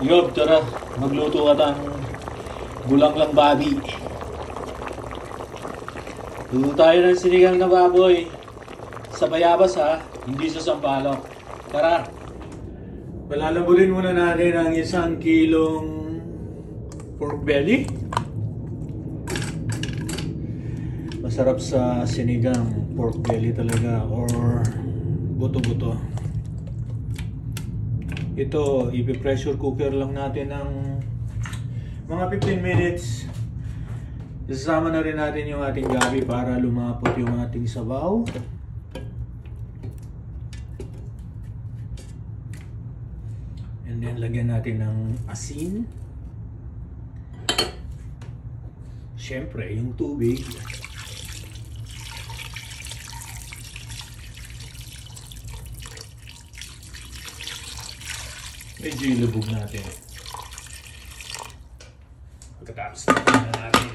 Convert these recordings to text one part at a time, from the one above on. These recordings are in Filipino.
Yob, tara. Magluto ka ng gulang lang babi. Luto tayo ng sinigang na baboy. Sa bayabas ha, hindi sa sampalok. Tara. Palalabulin muna natin ang 1 kilong pork belly. Masarap sa sinigang pork belly talaga or buto-buto. Ito, ipi-pressure cooker lang natin ng mga 15 minutes. Isasama na rin natin yung ating gabi para lumapot yung ating sabaw. And then lagyan natin ng asin. Siyempre, yung tubig. Medyo ilubog natin. Pagkatapos na natin.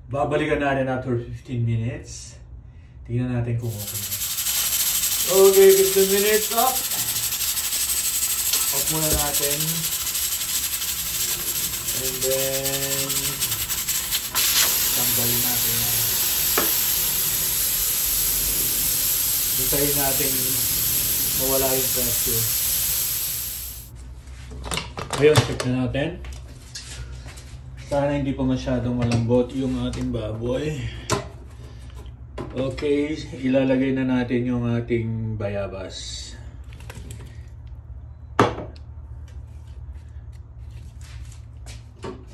Babalikan natin after 15 minutes. Tingnan natin kung okay na. Okay, 15 minutes up. Off muna natin. And then tanggalin natin na. Hintayin natin mawala yung pressure. Ayun, check na natin. Sana hindi pa masyadong malambot yung ating baboy. Okay, ilalagay na natin yung ating bayabas.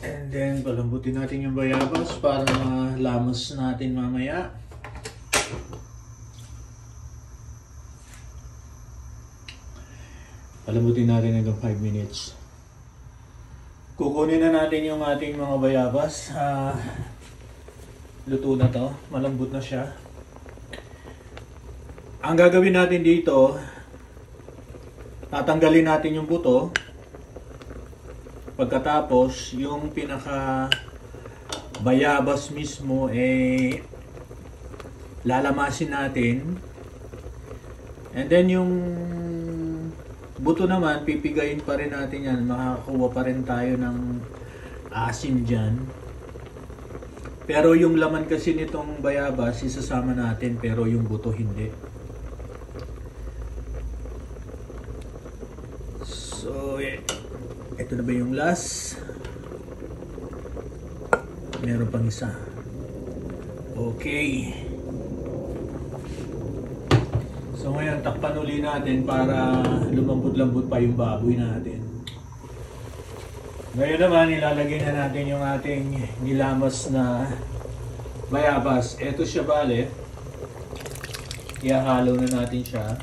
And then palambutin natin yung bayabas para malamas natin mamaya. Palambutin natin hanggang 5 minutes. Kukunin na natin yung ating mga bayabas. Luto na to. Malambot na siya. Ang gagawin natin dito, tatanggalin natin yung buto. Pagkatapos, yung pinaka bayabas mismo lalamasin natin. And then yung buto naman, pipigayin pa rin natin yan. Makakakuha pa rin tayo ng asim dyan. Pero yung laman kasi nitong bayabas, isasama natin. Pero yung buto hindi. So, ito na ba yung last? Meron pang isa. Okay. So ngayon, takpan uli natin para lumambot-lambot pa yung baboy natin. Ngayon naman, ilalagay na natin yung ating nilamas na bayabas. Ito siya bale. Ihahalo na natin siya.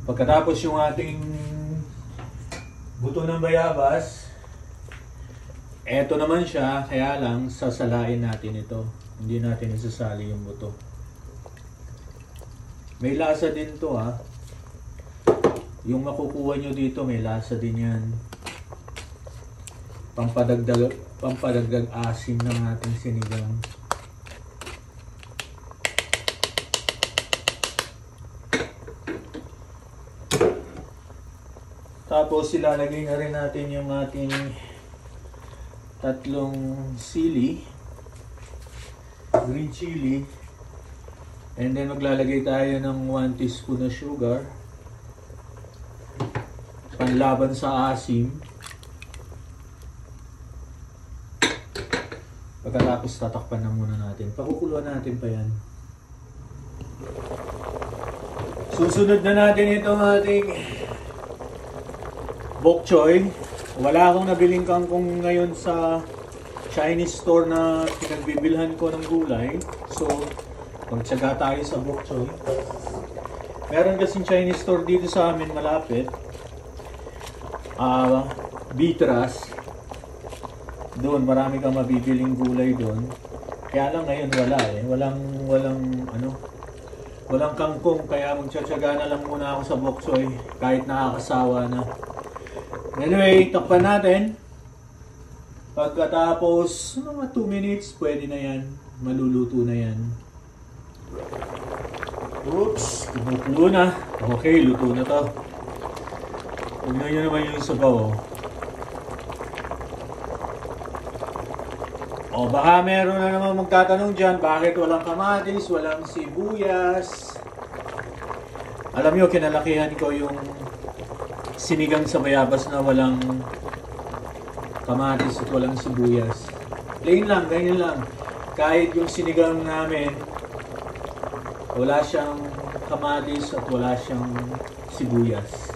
Pagkatapos yung ating buto ng bayabas, eto naman siya, kaya lang sasalain natin ito. Hindi natin isasali yung buto. May lasa din to ha. Yung makukuha nyo dito may lasa din yan. Pampadagdag asim ng ating sinigang. Tapos ilalagay na rin natin yung ating 3 sili, green chili. And then maglalagay tayo ng 1 teaspoon na sugar. Panlaban sa asim. Pagkatapos tatakpan na muna natin. Pakukuluan natin pa yan. Susunod na natin itong ating bok choy. Wala akong nabiling kangkong ngayon sa Chinese store na pinagbibilhan ko ng gulay. So, magtsaga tayo sa bok choy. Meron kasing Chinese store dito sa amin malapit. Bitras. Doon marami kang mabibiling gulay doon. Kaya lang ngayon wala eh. Walang kangkong kaya magtsatsaga na lang muna ako sa bok choy kahit nakakasawa na. Anyway, takpan natin. Pagkatapos mga 2 minutes pwede na yan. Maluluto na yan. Oops, kumukulo na. Okay, luto na to. Tignan nyo naman yung sabaw. O baka meron na naman magtatanong dyan, bakit walang kamatis, walang sibuyas? Alam nyo, kinalakihan ko yung sinigang sa bayabas na walang kamatis at walang sibuyas. Plain lang, ganyan lang. Kahit yung sinigang namin, wala siyang kamatis at wala siyang sibuyas.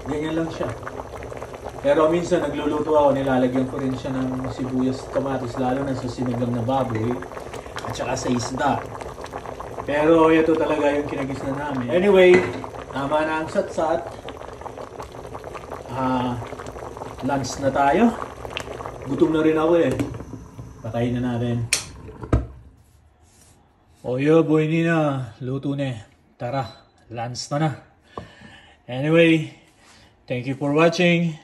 Ganyan lang siya. Pero minsan nagluluto ako, nilalagyan ko rin siya ng sibuyas at kamatis, lalo na sa sinigang na baboy at saka sa isda. Pero ito talaga yung kinagisnan namin. Anyway, tama na ang satsat. Lunch na tayo. Gutom na rin ako eh. Patayin na natin. Oyo, boy na. Luto na. Tara, lunch na na. Anyway, thank you for watching.